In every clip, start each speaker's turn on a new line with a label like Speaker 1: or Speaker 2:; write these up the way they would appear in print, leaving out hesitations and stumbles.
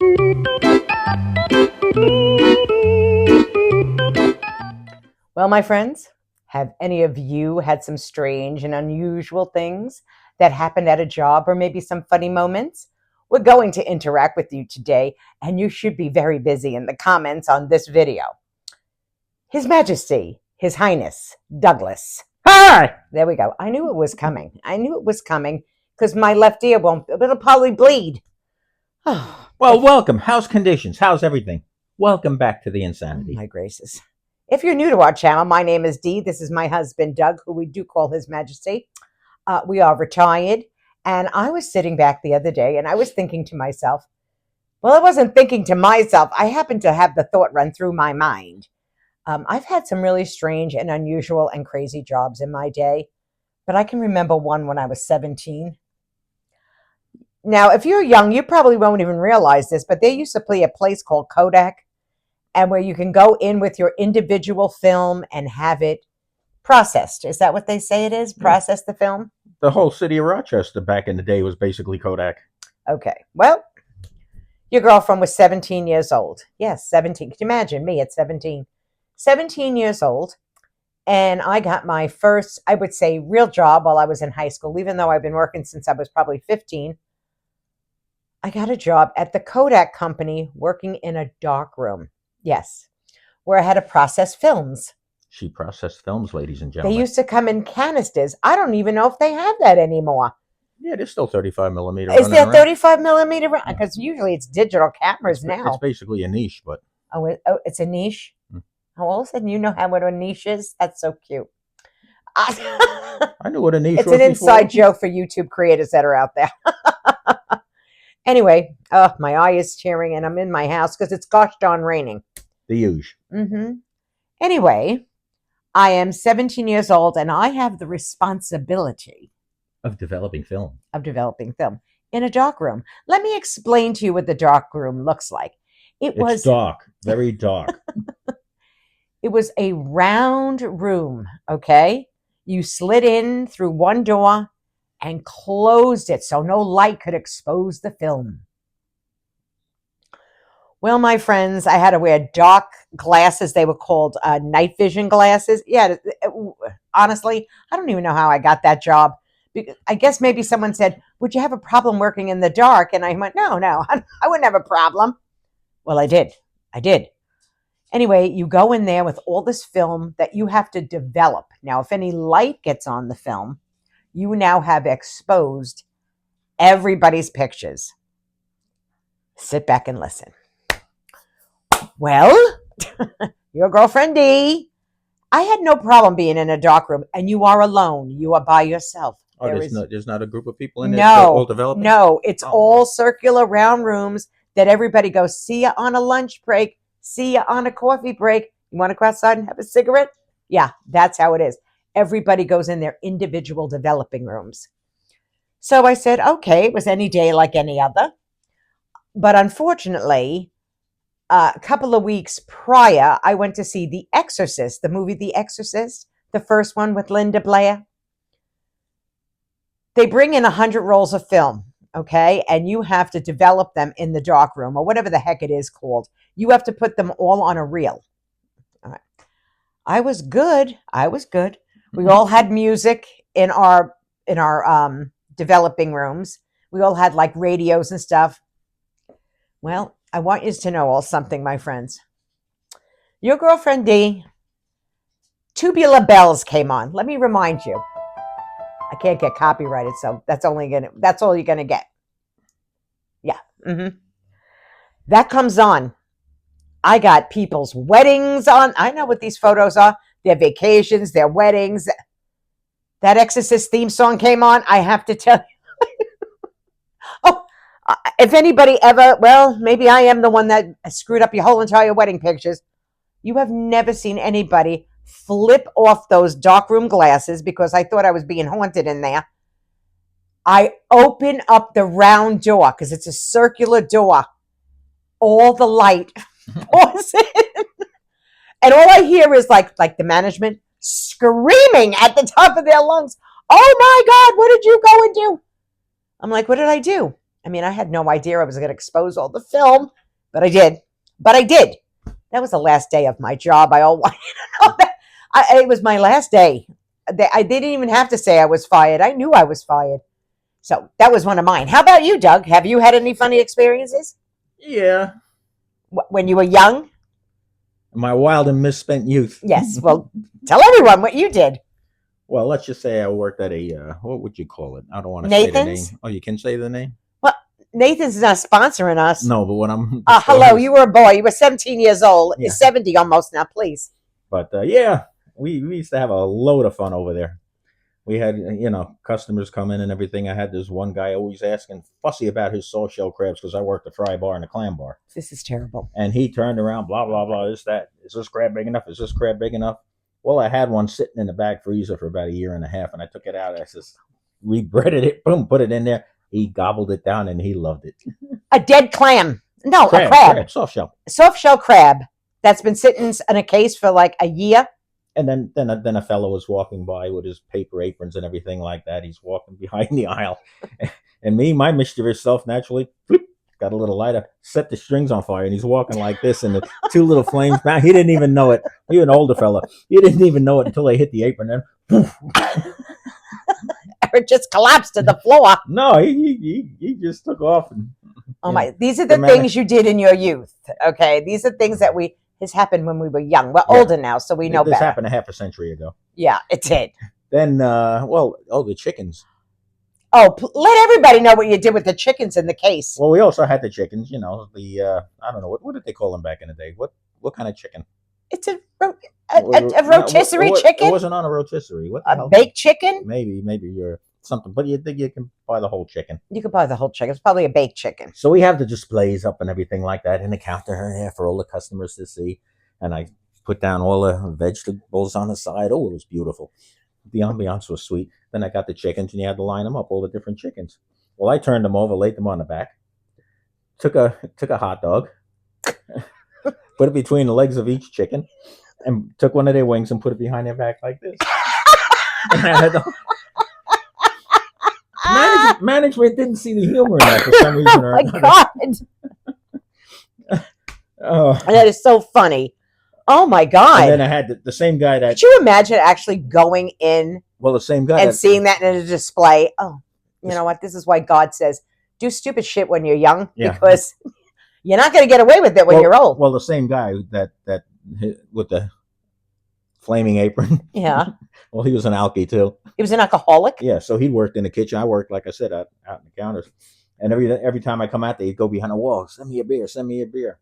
Speaker 1: Well, my friends, have any of you had some strange and unusual things that happened at a job or maybe some funny moments? We're going to interact with you today, and you should be very busy in the comments on this video. His Majesty, His Highness, Douglas.
Speaker 2: Hi!
Speaker 1: There we go. I knew it was coming. I knew it was coming because my left ear it'll probably bleed.
Speaker 2: Well, welcome. How's conditions? How's everything? Welcome back to the insanity.
Speaker 1: My graces. If you're new to our channel, my name is Dee. This is my husband, Doug, who we do call His Majesty. We are retired. And I was sitting back the other day and I was thinking to myself, well, I wasn't thinking to myself. I happened to have the thought run through my mind. I've had some really strange and unusual and crazy jobs in my day, but I can remember one when I was 17. Now, if you're young, you probably won't even realize this, but they used to play a place called Kodak, and where you can go in with your individual film and have it processed. Is that what they say it is? Process the film?
Speaker 2: The whole city of Rochester back in the day was basically Kodak.
Speaker 1: Okay. Well, your girlfriend was 17 years old. Yes, 17. Can you imagine me at 17? 17 years old. And I got my first, I would say, real job while I was in high school, even though I've been working since I was probably 15. I got a job at the Kodak company working in a dark room. Yes, where I had to process films.
Speaker 2: She processed films, ladies and
Speaker 1: They
Speaker 2: gentlemen.
Speaker 1: used to come in canisters. I don't even know if they have that anymore.
Speaker 2: Yeah, there's still 35 millimeter.
Speaker 1: Is there 35 millimeter? Because usually it's digital cameras now.
Speaker 2: It's basically a niche, but...
Speaker 1: Oh, it's a niche? Oh, all of a sudden you know what a niche is? That's so cute.
Speaker 2: I knew what a niche was.
Speaker 1: It's an inside joke for YouTube creators that are out there. Anyway, my eye is tearing and I'm in my house because it's gosh darn raining.
Speaker 2: The huge.
Speaker 1: Anyway, I am 17 years old and I have the responsibility
Speaker 2: of developing film.
Speaker 1: In a dark room. Let me explain to you what the dark room looks like.
Speaker 2: It's dark, very dark.
Speaker 1: It was a round room, okay? You slid in through one door and closed it so no light could expose the film. Well, my friends, I had to wear dark glasses. They were called night vision glasses. Yeah, honestly, I don't even know how I got that job. I guess maybe someone said, would you have a problem working in the dark? And I went, no, I wouldn't have a problem. Well, I did. Anyway, you go in there with all this film that you have to develop. Now, if any light gets on the film, you now have exposed everybody's pictures. Sit back and listen. Well, your girlfriend Dee, I had no problem being in a dark room, and you are alone. You are by yourself.
Speaker 2: Oh, there's not a group of people in there all developing?
Speaker 1: No, it's all circular round rooms that everybody goes, see you on a lunch break, see you on a coffee break. You want to go outside and have a cigarette? Yeah, that's how it is. Everybody goes in their individual developing rooms. So I said, okay, it was any day like any other. But unfortunately, a couple of weeks prior, I went to see The Exorcist, the movie The Exorcist, the first one with Linda Blair. They bring in 100 rolls of film, okay? And you have to develop them in the dark room or whatever the heck it is called. You have to put them all on a reel. All right. I was good. We all had music in our developing rooms. We all had like radios and stuff. Well, I want you to know something, my friends. Your girlfriend Dee, Tubular Bells came on. Let me remind you. I can't get copyrighted, so that's all you're gonna get. Yeah. That comes on. I got people's weddings on. I know what these photos are. Their vacations, their weddings. That Exorcist theme song came on. I have to tell you. Oh, if anybody ever, well, maybe I am the one that screwed up your whole entire wedding pictures. You have never seen anybody flip off those darkroom glasses because I thought I was being haunted in there. I open up the round door because it's a circular door. All the light pours in. And all I hear is like the management screaming at the top of their lungs, oh my God, what did you go and do? I'm like, what did I do? I mean, I had no idea I was going to expose all the film, but I did. But I did. That was the last day of my job. I all want you to know that. It was my last day. They didn't even have to say I was fired. I knew I was fired. So that was one of mine. How about you, Doug? Have you had any funny experiences
Speaker 2: Yeah.
Speaker 1: when you were young?
Speaker 2: My wild and misspent youth.
Speaker 1: Yes. Well, tell everyone what you did.
Speaker 2: Well, let's just say I worked at a what would you call it? I don't want to say the name.
Speaker 1: Nathan's?
Speaker 2: Oh, you can say the name?
Speaker 1: Well, Nathan's is not sponsoring us.
Speaker 2: No, but what I'm
Speaker 1: Hello, you were a boy. You were 17 years old.
Speaker 2: Yeah.
Speaker 1: 70 almost now, please.
Speaker 2: But yeah, we used to have a load of fun over there. We had, customers come in and everything. I had this one guy always asking, fussy about his soft shell crabs because I worked the fry bar and the clam bar.
Speaker 1: This is terrible.
Speaker 2: And he turned around, blah, blah, blah, this, that. Is this crab big enough? Is this crab big enough? Well, I had one sitting in the back freezer for about a year and a half, and I took it out. I just rebreaded it, boom, put it in there. He gobbled it down, and he loved it.
Speaker 1: A dead clam. No, a crab.
Speaker 2: Soft shell.
Speaker 1: Soft shell crab that's been sitting in a case for like a year.
Speaker 2: And then a fellow was walking by with his paper aprons and everything like that. He's walking behind the aisle. And me, my mischievous self, naturally, got a little lighter, set the strings on fire, and he's walking like this, and the two little flames back. He didn't even know it. He was an older fella. He didn't even know it until they hit the apron. Then, poof.
Speaker 1: It just collapsed to the floor.
Speaker 2: No, he just took off. And,
Speaker 1: oh my! These are the things you did in your youth. Okay, these are things that has happened when we were young. We're older now, so we know better.
Speaker 2: This happened a half a century ago.
Speaker 1: Yeah, it did.
Speaker 2: Then, the chickens.
Speaker 1: Oh, let everybody know what you did with the chickens in the case.
Speaker 2: Well, we also had the chickens. I don't know what did they call them back in the day? What kind of chicken?
Speaker 1: It's a rotisserie chicken.
Speaker 2: It wasn't on a rotisserie. What the hell?
Speaker 1: Baked chicken?
Speaker 2: Maybe you're something, but you think you can buy the whole chicken?
Speaker 1: You could buy the whole chicken. It's probably a baked chicken.
Speaker 2: So we have the displays up and everything like that in the counter there for all the customers to see, and I put down all the vegetables on the side. Oh, it was beautiful. The ambiance was sweet. Then I got the chickens, and you had to line them up, all the different chickens. Well, I turned them over, laid them on the back, took a hot dog, put it between the legs of each chicken, and took one of their wings and put it behind their back like this. Management didn't see the humor in that for some reason or another.
Speaker 1: God. Oh, that is so funny. Oh my God!
Speaker 2: And then I had the same guy that.
Speaker 1: Could you imagine actually going in?
Speaker 2: Well, the same guy
Speaker 1: and seeing that in a display. Oh, you know what? This is why God says do stupid shit when you're young, because you're not going to get away with it when you're old.
Speaker 2: Well, the same guy that with the flaming apron.
Speaker 1: Yeah.
Speaker 2: Well, he was an alkie too.
Speaker 1: He was an alcoholic.
Speaker 2: Yeah, so he worked in the kitchen. I worked, like I said, out in the counters. And every time I come out there, he'd go behind the wall. Send me a beer. Send me a beer.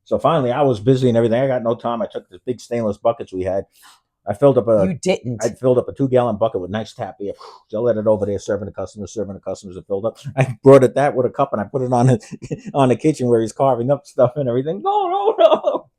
Speaker 2: So finally, I was busy and everything. I got no time. I took the big stainless buckets we had. I filled up
Speaker 1: You didn't.
Speaker 2: I filled up a 2-gallon bucket with nice tap beer. So I let it over there, serving the customers. It filled up. I brought it that with a cup, and I put it on the kitchen where he's carving up stuff and everything. No.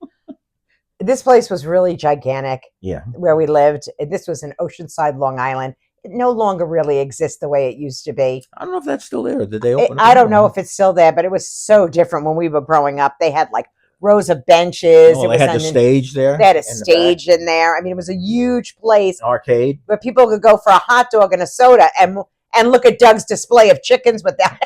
Speaker 1: This place was really gigantic.
Speaker 2: Yeah.
Speaker 1: Where we lived. This was in Oceanside, Long Island. It no longer really exists the way it used to be.
Speaker 2: I don't know if that's still there. Did they open it?
Speaker 1: I don't know if it's still there, but it was so different when we were growing up. They had like rows of benches.
Speaker 2: Oh, they had the stage there.
Speaker 1: They had a stage in there. I mean, it was a huge place.
Speaker 2: Arcade.
Speaker 1: Where people could go for a hot dog and a soda and look at Doug's display of chickens with that.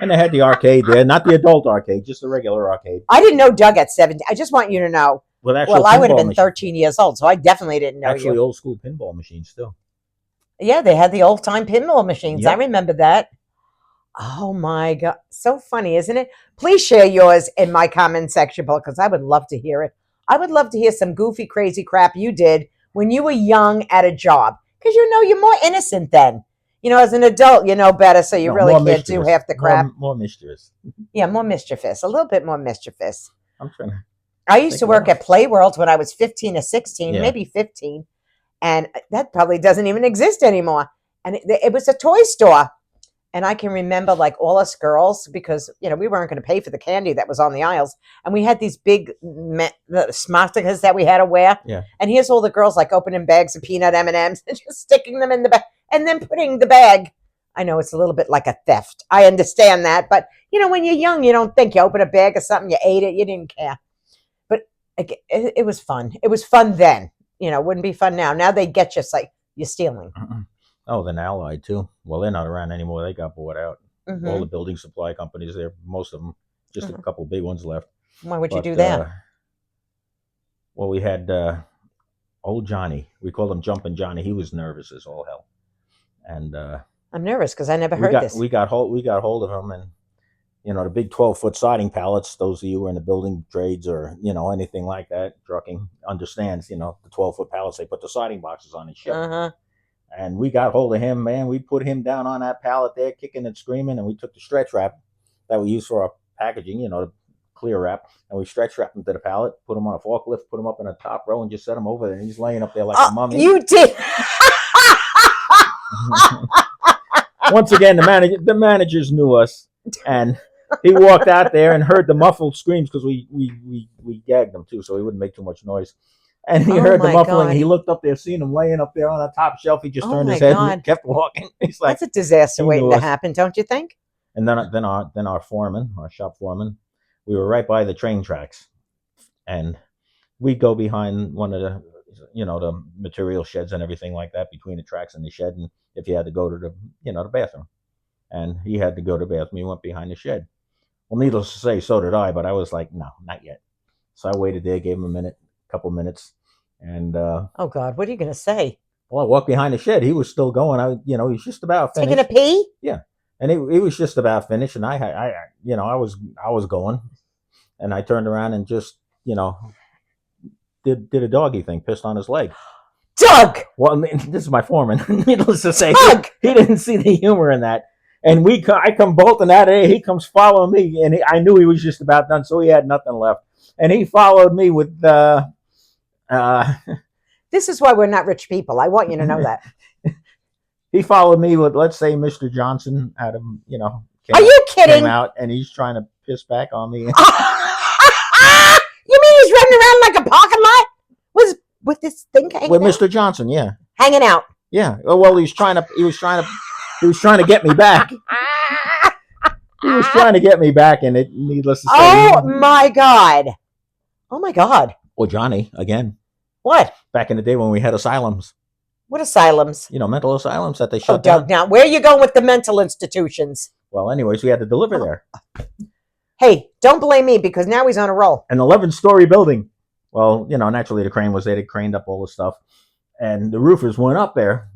Speaker 2: And they had the arcade there, not the adult arcade, just the regular arcade.
Speaker 1: I didn't know Doug at 70. I just want you to know. Well, I would have been 13 years old, so I definitely didn't know you.
Speaker 2: Actually, old school pinball machines still.
Speaker 1: Yeah, they had the old time pinball machines.
Speaker 2: Yep.
Speaker 1: I remember that. Oh my God. So funny, isn't it? Please share yours in my comment section because I would love to hear it. I would love to hear some goofy, crazy crap you did when you were young at a job. Because you're more innocent then. As an adult, you know better, so you really can't do half the crap.
Speaker 2: More mischievous.
Speaker 1: Yeah, more mischievous. A little bit more mischievous.
Speaker 2: I'm trying to.
Speaker 1: I used to work at Playworld when I was 15 or 16, maybe 15. And that probably doesn't even exist anymore. And it was a toy store. And I can remember like all us girls, because, we weren't going to pay for the candy that was on the aisles. And we had these big smarticas that we had to wear.
Speaker 2: Yeah.
Speaker 1: And here's all the girls like opening bags of peanut M&Ms and just sticking them in the bag and then putting the bag. I know it's a little bit like a theft. I understand that. But, when you're young, you don't think. You open a bag of something, you ate it, you didn't care. But it was fun. It was fun then. It wouldn't be fun now. Now they get you, it's like you're stealing.
Speaker 2: Oh, then Allied too. Well, they're not around anymore. They got bought out. all the
Speaker 1: Mm-hmm.
Speaker 2: building supply companies there, most of them, just a
Speaker 1: Mm-hmm.
Speaker 2: couple of big ones left.
Speaker 1: Why would you do
Speaker 2: But
Speaker 1: that?
Speaker 2: well, we had old Johnny. We called him Jumpin' Johnny. He was nervous as all hell, and
Speaker 1: I'm nervous because I never heard this.
Speaker 2: we got hold of him, and the big 12-foot siding pallets. Those of you who are in the building trades or anything like that, trucking understands. The 12-foot pallets they put the siding boxes on and ship them.
Speaker 1: Uh-huh.
Speaker 2: And we got hold of him, man. We put him down on that pallet there, kicking and screaming, and we took the stretch wrap that we use for our packaging, the clear wrap, and we stretch wrapped him to the pallet, put him on a forklift, put him up in the top row, and just set him over there. And he's laying up there like a mummy.
Speaker 1: You did.
Speaker 2: Once again, the managers knew us, and he walked out there and heard the muffled screams because we gagged him too, so he wouldn't make too much noise. And he heard the muffling. And he looked up there, seen him laying up there on the top shelf. He just turned his head and kept walking. He's like,
Speaker 1: that's a disaster waiting to happen, don't you think?
Speaker 2: And then our foreman, our shop foreman, we were right by the train tracks, and we go behind one of the the material sheds and everything like that between the tracks and the shed. And if you had to go to the bathroom, and he had to go to the bathroom, he went behind the shed. Well, needless to say, so did I. But I was like, no, not yet. So I waited there, gave him a couple minutes, and
Speaker 1: oh God, what are you going to say?
Speaker 2: Well, I walked behind the shed. He was still going. He was just about finished.
Speaker 1: Taking a pee?
Speaker 2: Yeah, and he was just about finished, and I was going, and I turned around and just did a doggy thing, pissed on his leg.
Speaker 1: Doug!
Speaker 2: Well, I mean, this is my foreman. Needless to say, he didn't see the humor in that. And I come bolting out of there. He comes following me, and I knew he was just about done, so he had nothing left. And he followed me with.
Speaker 1: This is why we're not rich people. I want you to know that.
Speaker 2: He followed me with, let's say, Mr. Johnson out of
Speaker 1: Are you kidding?
Speaker 2: Came out, and he's trying to piss back on me.
Speaker 1: You mean he's running around like a parking lot with this thing hanging
Speaker 2: with
Speaker 1: out?
Speaker 2: Mr. Johnson? Yeah,
Speaker 1: hanging out.
Speaker 2: Yeah. Well, he was trying to get me back. He was trying to get me back, and needless to say.
Speaker 1: Oh my God! Oh my God!
Speaker 2: Well, Johnny again.
Speaker 1: What?
Speaker 2: Back in the day when we had asylums.
Speaker 1: What asylums?
Speaker 2: Mental asylums that they shut down.
Speaker 1: Now, where are you going with the mental institutions?
Speaker 2: Well, anyways, we had to deliver there.
Speaker 1: Hey, don't blame me because now he's on a roll.
Speaker 2: An 11-story building. Well, naturally the crane was there. They craned up all the stuff, and the roofers went up there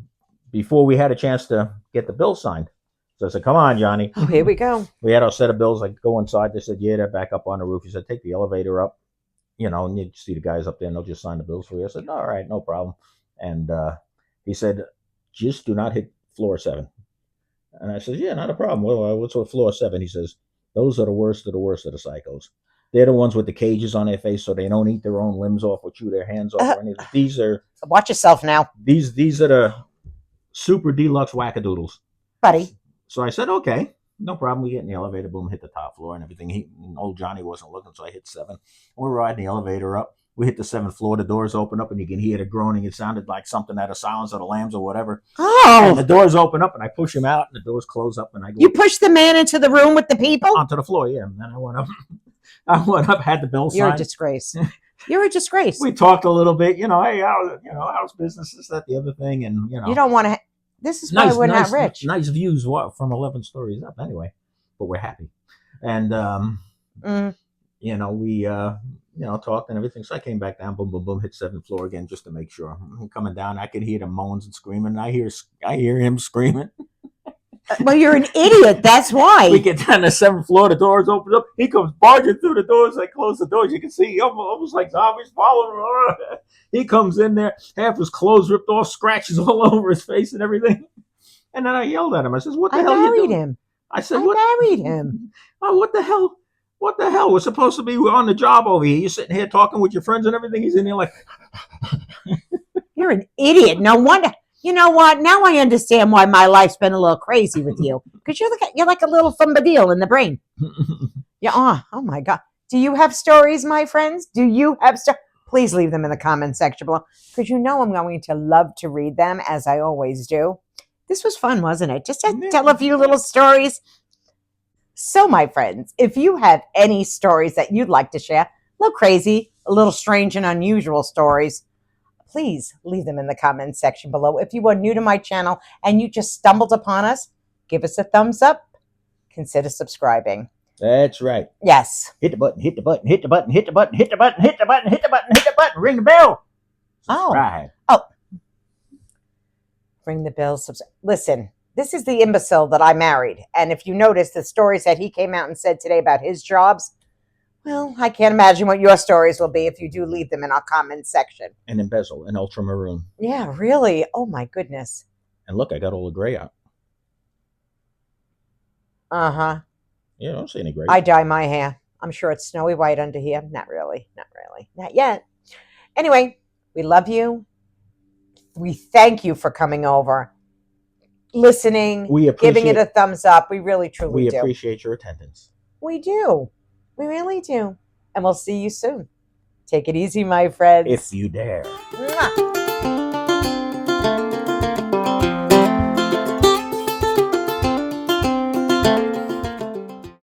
Speaker 2: before we had a chance to get the bill signed. So I said, "Come on, Johnny."
Speaker 1: Oh, here we go.
Speaker 2: We had our set of bills. I go inside. They said, "Yeah, they're back up on the roof." He said, "Take the elevator up, and you see the guys up there, and they'll just sign the bills for you." I said, "All right, no problem." And he said, "Just do not hit floor 7." And I said, "Yeah, not a problem." Well, what's with floor 7? He says, "Those are the worst of the psychos. They're the ones with the cages on their face, so they don't eat their own limbs off or chew their hands off or anything. These are
Speaker 1: watch yourself now.
Speaker 2: These are the super deluxe wackadoodles,
Speaker 1: buddy."
Speaker 2: So I said, "Okay, no problem." We get in the elevator, boom, hit the top floor and everything. Old Johnny wasn't looking, so I hit 7. We're riding the elevator up. We hit the 7th floor. The doors open up, and you can hear the groaning. It sounded like something out of Silence of the Lambs or whatever.
Speaker 1: Oh!
Speaker 2: And the doors open up, and I push him out, and the doors close up, and I go.
Speaker 1: You pushed the man into the room with the people?
Speaker 2: Onto the floor, yeah. And then I went up. Had the bill signed.
Speaker 1: You're a disgrace. You're a disgrace.
Speaker 2: We talked a little bit. Hey, how's business? Is that the other thing? And
Speaker 1: you don't want to. This is why we're not rich.
Speaker 2: Nice views from 11 stories up, anyway. But we're happy, and we talked and everything. So I came back down, boom, boom, boom, hit 7th floor again just to make sure. I'm coming down, I could hear the moans and screaming. I hear him screaming.
Speaker 1: Well, you're an idiot. That's why.
Speaker 2: We get down to the 7th floor. The doors open up. He comes barging through the doors. I close the doors. You can see almost like zombies following him. He comes in there, half his clothes ripped off, scratches all over his face and everything. And then I yelled at him. I says, "What the hell are you doing?"
Speaker 1: Him.
Speaker 2: I said,
Speaker 1: I married him.
Speaker 2: Oh, what the hell? What the hell? We're supposed to be on the job over here. You're sitting here talking with your friends and everything. He's in there like...
Speaker 1: You're an idiot. No wonder. You know what? Now I understand why my life's been a little crazy with you. Because you're like a little fumbadil in the brain. Yeah. Oh my God. Do you have stories, my friends? Do you have stories? Please leave them in the comment section below. Because I'm going to love to read them, as I always do. This was fun, wasn't it? Just to tell a few little stories. So, my friends, if you have any stories that you'd like to share, a little crazy, a little strange and unusual stories, please leave them in the comment section below. If you are new to my channel and you just stumbled upon us, give us a thumbs up, consider subscribing.
Speaker 2: That's right.
Speaker 1: Yes.
Speaker 2: Hit the button, hit the button, hit the button, hit the button, hit the button, hit the button, hit the button, hit the button, ring the bell. Subscribe.
Speaker 1: Oh. Ring the bell. Listen, this is the imbecile that I married. And if you notice the stories that he came out and said today about his jobs, well, I can't imagine what your stories will be if you do leave them in our comments section.
Speaker 2: And embezzle and ultramaroon.
Speaker 1: Yeah, really. Oh, my goodness.
Speaker 2: And look, I got all the gray out.
Speaker 1: Uh-huh.
Speaker 2: Yeah, I don't see any gray.
Speaker 1: I dye my hair. I'm sure it's snowy white under here. Not really. Not really. Not yet. Anyway, we love you. We thank you for coming over, listening, giving it a thumbs up. We really, truly do.
Speaker 2: We appreciate your attendance.
Speaker 1: We do. We really do. And we'll see you soon. Take it easy, my friends.
Speaker 2: If you dare.
Speaker 1: Mwah.